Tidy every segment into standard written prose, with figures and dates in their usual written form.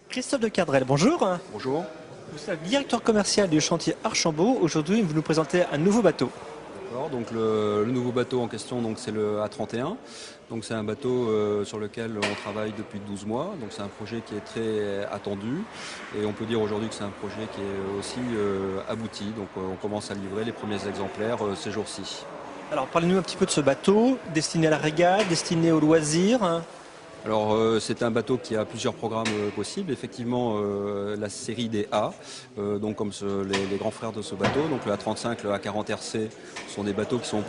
Christophe de Cardrel, bonjour. Bonjour. Vous êtes le directeur commercial du chantier Archambault. Aujourd'hui, vous nous présentez un nouveau bateau. D'accord, donc le nouveau bateau en question, c'est le A31. Donc c'est un bateau sur lequel on travaille depuis 12 mois. Donc c'est un projet qui est très attendu et on peut dire aujourd'hui que c'est un projet qui est aussi abouti. Donc on commence à livrer les premiers exemplaires ces jours-ci. Alors parlez-nous un petit peu de ce bateau, destiné à la régate, destiné aux loisirs. Alors c'est un bateau qui a plusieurs programmes possibles. Effectivement la série des A, donc comme les grands frères de ce bateau, donc le A35, le A40 RC sont des bateaux qui sont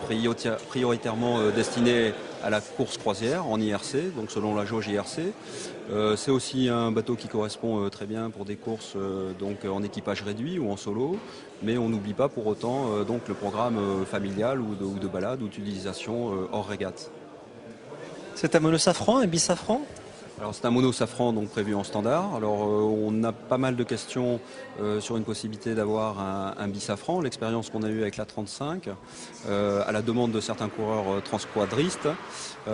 prioritairement destinés à la course croisière en IRC, donc selon la jauge IRC. C'est aussi un bateau qui correspond très bien pour des courses donc en équipage réduit ou en solo, mais on n'oublie pas pour autant donc le programme familial ou de balade ou d'utilisation hors régate. C'est un monosafran, un bisafran? Alors c'est un monosafran donc prévu en standard. Alors on a pas mal de questions sur une possibilité d'avoir un bisafran. L'expérience qu'on a eue avec la 35, à la demande de certains coureurs transquadristes, nous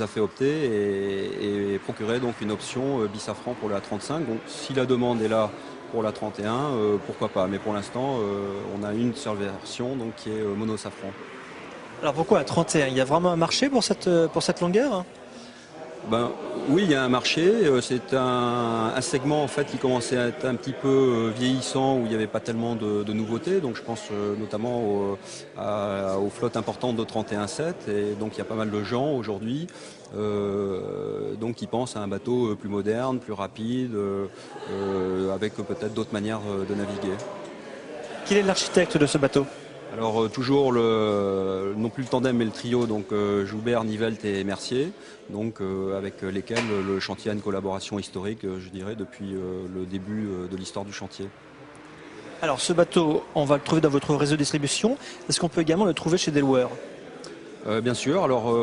a fait opter et procurer donc une option bisafran pour la 35. Donc si la demande est là pour la 31, pourquoi pas. Mais pour l'instant, on a une seule version donc qui est monosafran. Alors pourquoi à 31? Il y a vraiment un marché pour cette longueur? Ben, oui, il y a un marché. C'est un segment en fait qui commençait à être un petit peu vieillissant où il n'y avait pas tellement de nouveautés. Donc je pense notamment aux flottes importantes de 31-7. Et donc il y a pas mal de gens aujourd'hui donc qui pensent à un bateau plus moderne, plus rapide, avec peut-être d'autres manières de naviguer. Quel est l'architecte de ce bateau? Alors toujours non plus le tandem mais le trio, donc Joubert, Nivelt et Mercier, donc avec lesquels le chantier a une collaboration historique, je dirais, depuis le début de l'histoire du chantier. Alors ce bateau, on va le trouver dans votre réseau de distribution. Est-ce qu'on peut également le trouver chez Delaware? Bien sûr, alors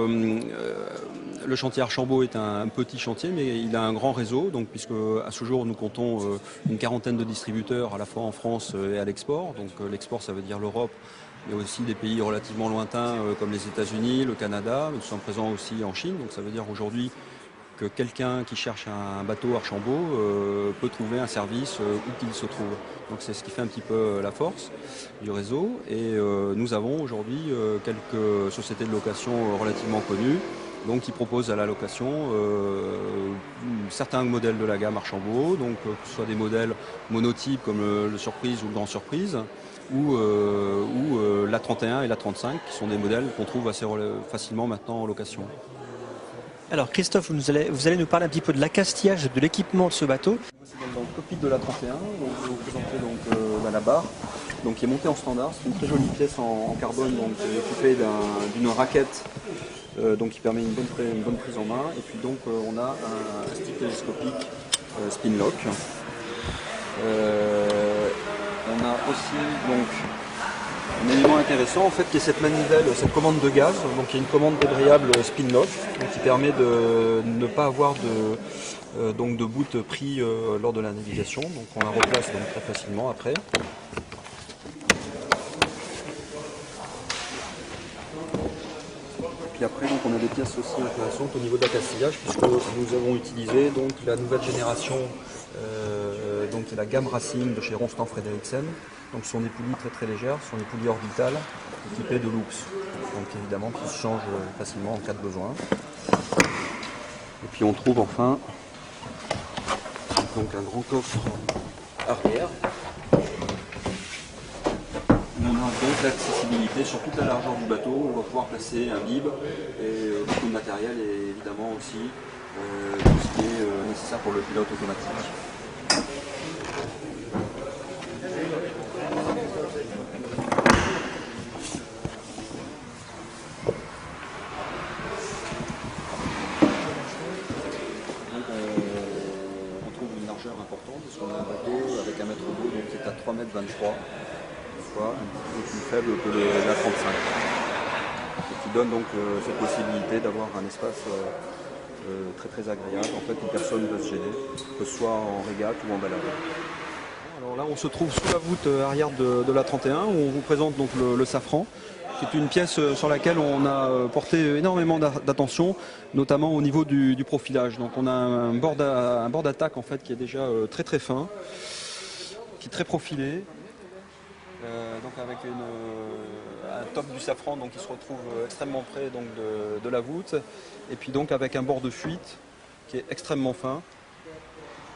le chantier Archambault est un petit chantier, mais il a un grand réseau, donc puisque à ce jour nous comptons une quarantaine de distributeurs à la fois en France et à l'export. Donc l'export ça veut dire l'Europe, mais aussi des pays relativement lointains comme les États-Unis, le Canada. Nous sommes présents aussi en Chine, donc ça veut dire aujourd'hui que quelqu'un qui cherche un bateau Archambault peut trouver un service où qu'il se trouve. Donc c'est ce qui fait un petit peu la force du réseau. Et nous avons aujourd'hui quelques sociétés de location relativement connues, donc qui proposent à la location certains modèles de la gamme Archambault, donc que ce soit des modèles monotypes comme le Surprise ou le Grand Surprise, ou la 31 et la 35, qui sont des modèles qu'on trouve assez facilement maintenant en location. Alors Christophe, vous allez nous parler un petit peu de l'accastillage de l'équipement de ce bateau. C'est dans le cockpit de la 31, donc je vais vous présenter la barre, donc qui est montée en standard. C'est une très jolie pièce en carbone, donc équipée d'une raquette, donc qui permet une bonne prise en main. Et puis donc on a un stick télescopique spin lock. On a aussi donc un élément intéressant en fait qui est cette manivelle, cette commande de gaz, donc il y a une commande débrayable spin lock qui permet de ne pas avoir de bout pris lors de la navigation, donc on la replace donc très facilement après. Puis après donc on a des pièces aussi intéressantes au niveau de l'accastillage puisque nous avons utilisé donc la nouvelle génération donc c'est la gamme Racing de chez Rostand Frederiksen. Donc ce sont des poulies très très légères, ce sont des poulies orbitales équipées de loops, donc évidemment qui se changent facilement en cas de besoin. Et puis on trouve enfin donc un grand coffre arrière. On a donc l'accessibilité sur toute la largeur du bateau, on va pouvoir placer un bib et beaucoup de matériel et évidemment aussi tout ce qui est nécessaire pour le pilote automatique. Important parce qu'on a un bateau avec un mètre d'eau donc qui est à 3,23 m, soit un petit peu plus faible que la 35. Et qui donne donc cette possibilité d'avoir un espace très très agréable en fait où personne ne peut se gêner, que ce soit en régate ou en balade. Alors là on se trouve sous la voûte arrière de la 31 où on vous présente donc le safran qui est une pièce sur laquelle on a porté énormément d'attention, notamment au niveau du profilage. Donc on a un bord d'attaque en fait qui est déjà très très fin, qui est très profilé, donc avec un top du safran donc qui se retrouve extrêmement près donc de la voûte, et puis donc avec un bord de fuite qui est extrêmement fin.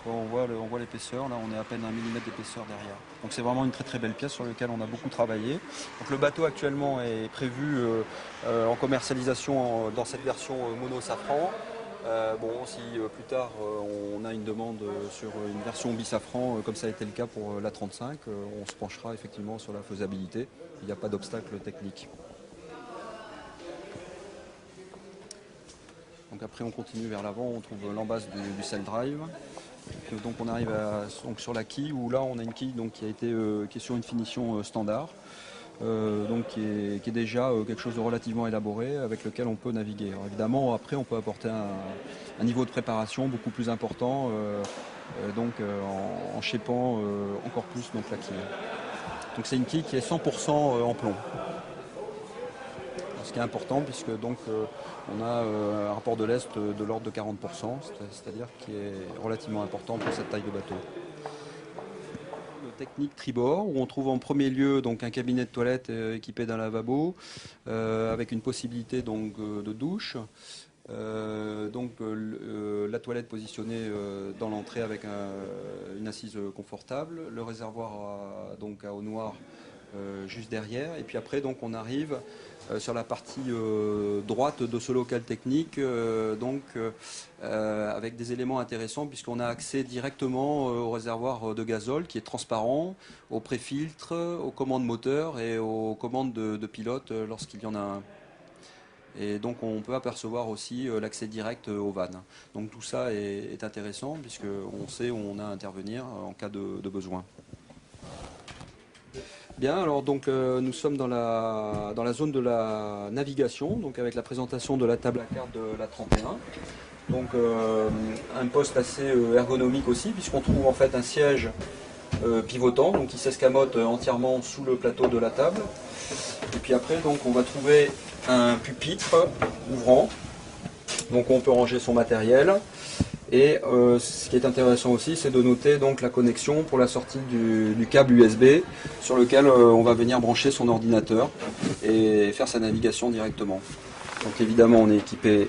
On voit l'épaisseur, là on est à peine 1 mm d'épaisseur derrière. Donc c'est vraiment une très très belle pièce sur laquelle on a beaucoup travaillé. Donc le bateau actuellement est prévu en commercialisation dans cette version mono safran. Si plus tard on a une demande sur une version bisafran, comme ça a été le cas pour l'A35, on se penchera effectivement sur la faisabilité. Il n'y a pas d'obstacle technique. Donc après on continue vers l'avant, on trouve l'embase du sail drive. Donc on arrive sur la quille où là on a une quille donc, qui est sur une finition standard, qui est déjà quelque chose de relativement élaboré avec lequel on peut naviguer. Alors évidemment après on peut apporter un niveau de préparation beaucoup plus important en shapant encore plus donc, la quille. Donc c'est une quille qui est 100% en plomb. Ce qui est important puisque donc on a un rapport de lest de l'ordre de 40%, c'est-à-dire qui est relativement important pour cette taille de bateau. Technique tribord où on trouve en premier lieu donc un cabinet de toilette équipé d'un lavabo avec une possibilité donc de douche. La toilette positionnée dans l'entrée avec une assise confortable, le réservoir à eau noire juste derrière, et puis après donc on arrive sur la partie droite de ce local technique avec des éléments intéressants puisqu'on a accès directement au réservoir de gazole qui est transparent, au pré-filtre, aux commandes moteur et aux commandes de pilote lorsqu'il y en a un. Et donc on peut apercevoir aussi l'accès direct aux vannes. Donc tout ça est intéressant puisqu'on sait où on a à intervenir en cas de besoin. Bien, alors donc nous sommes dans la zone de la navigation, donc avec la présentation de la table à cartes de la 31. Donc un poste assez ergonomique aussi, puisqu'on trouve en fait un siège pivotant, donc qui s'escamote entièrement sous le plateau de la table. Et puis après, donc on va trouver un pupitre ouvrant, donc on peut ranger son matériel. Et ce qui est intéressant aussi, c'est de noter donc la connexion pour la sortie du câble USB sur lequel on va venir brancher son ordinateur et faire sa navigation directement. Donc évidemment, on est équipé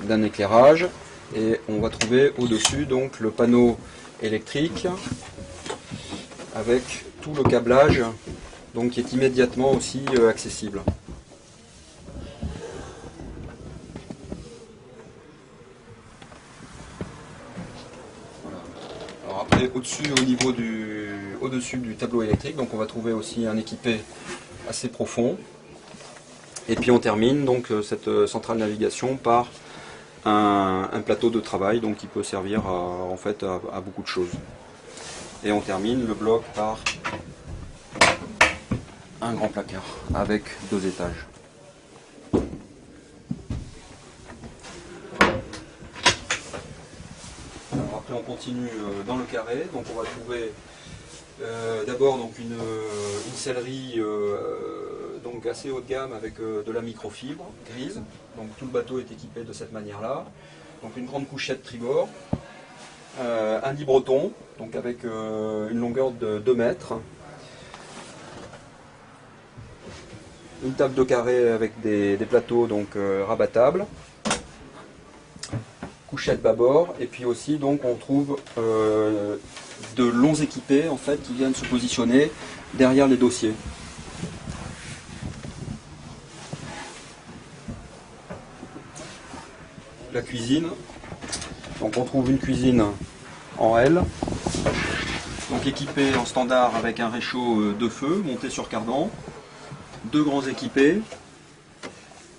d'un éclairage et on va trouver au-dessus donc le panneau électrique avec tout le câblage donc qui est immédiatement aussi accessible. Après, au-dessus du tableau électrique, donc on va trouver aussi un équipé assez profond. Et puis on termine donc cette centrale navigation par un plateau de travail donc qui peut servir à beaucoup de choses. Et on termine le bloc par un grand placard avec 2 étages. Après on continue dans le carré, donc on va trouver d'abord donc une sellerie donc assez haut de gamme avec de la microfibre grise. Donc tout le bateau est équipé de cette manière-là. Donc une grande couchette tribord, un libreton donc avec une longueur de 2 mètres, une table de carré avec des plateaux donc rabattables, couchette bâbord, et puis aussi donc on trouve de longs équipés en fait qui viennent se positionner derrière les dossiers. La cuisine, donc on trouve une cuisine en L, donc équipée en standard avec un réchaud de feu monté sur cardan, 2 grands équipés,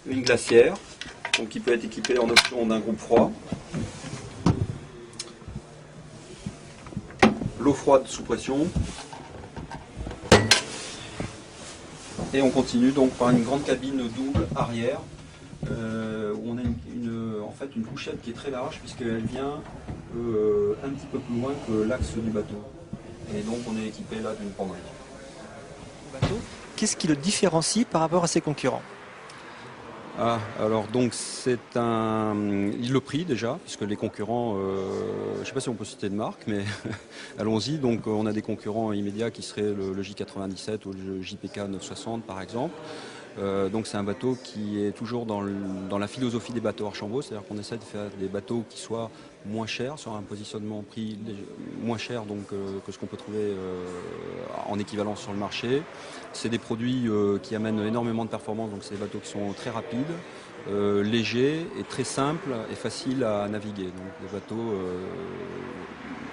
une glacière, donc qui peut être équipée en option d'un groupe froid, l'eau froide sous pression, et on continue donc par une grande cabine double arrière où on a une couchette qui est très large puisqu'elle vient un petit peu plus loin que l'axe du bateau, et donc on est équipé là d'une penderie. Bateau. qu'est-ce qui le différencie par rapport à ses concurrents? Ah, alors donc le prix déjà, puisque les concurrents, je ne sais pas si on peut citer de marque, mais allons-y. Donc on a des concurrents immédiats qui seraient le J97 ou le JPK 960 par exemple. Donc c'est un bateau qui est toujours dans la philosophie des bateaux Archambault, c'est-à-dire qu'on essaie de faire des bateaux qui soient moins chers, sur un positionnement prix moins cher donc, que ce qu'on peut trouver en équivalence sur le marché. C'est des produits qui amènent énormément de performance, donc c'est des bateaux qui sont très rapides, légers et très simples et faciles à naviguer. Donc des bateaux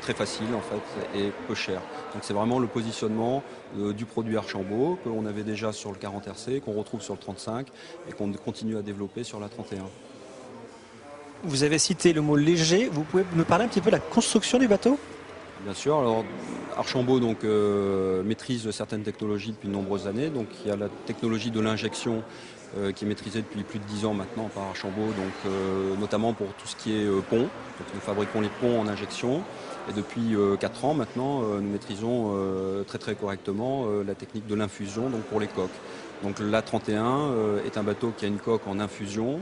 très faciles en fait et peu chers. Donc c'est vraiment le positionnement du produit Archambault qu'on avait déjà sur le 40 RC, qu'on retrouve sur le 35 et qu'on continue à développer sur la 31. Vous avez cité le mot léger, vous pouvez nous parler un petit peu de la construction du bateau? Bien sûr, alors Archambault donc, maîtrise certaines technologies depuis de nombreuses années. Donc il y a la technologie de l'injection qui est maîtrisée depuis plus de 10 ans maintenant par Archambault, donc, notamment pour tout ce qui est pont. Donc, nous fabriquons les ponts en injection. Et depuis 4 ans maintenant, nous maîtrisons très très correctement la technique de l'infusion donc pour les coques. Donc l'A31 est un bateau qui a une coque en infusion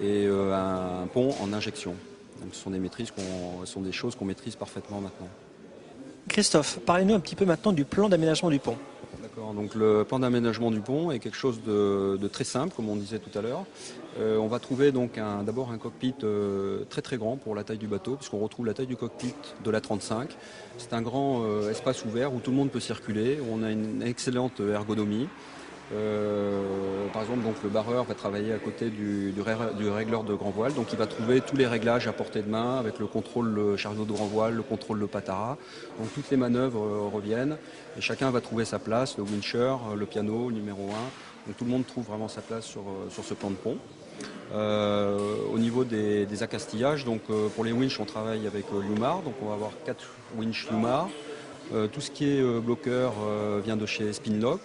et un pont en injection. Donc ce sont des choses qu'on maîtrise parfaitement maintenant. Christophe, parlez-nous un petit peu maintenant du plan d'aménagement du pont. D'accord, donc le plan d'aménagement du pont est quelque chose de très simple, comme on disait tout à l'heure. On va trouver donc d'abord un cockpit très très grand pour la taille du bateau, puisqu'on retrouve la taille du cockpit de la 35. C'est un grand espace ouvert où tout le monde peut circuler, où on a une excellente ergonomie. Par exemple, donc, le barreur va travailler à côté du régleur de grand voile, donc il va trouver tous les réglages à portée de main avec le contrôle chariot de grand voile, le contrôle de patara. Donc toutes les manœuvres reviennent et chacun va trouver sa place, le wincher, le piano, le numéro 1. Donc tout le monde trouve vraiment sa place sur ce plan de pont. Au niveau des accastillages, donc, pour les winches, on travaille avec Lumar, donc on va avoir 4 winches Lumar. Tout ce qui est bloqueur vient de chez Spinlock.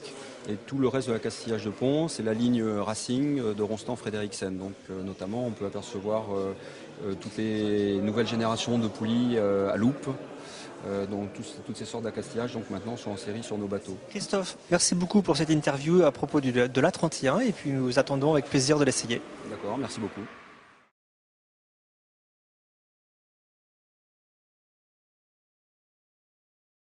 Et tout le reste de l'accastillage de pont, c'est la ligne Racing de Rostand Frederiksen. Donc notamment, on peut apercevoir toutes les nouvelles générations de poulies à loupe. Donc toutes ces sortes d'accastillage donc maintenant sont en série sur nos bateaux. Christophe, merci beaucoup pour cette interview à propos de l'A31 et puis nous attendons avec plaisir de l'essayer. D'accord, merci beaucoup.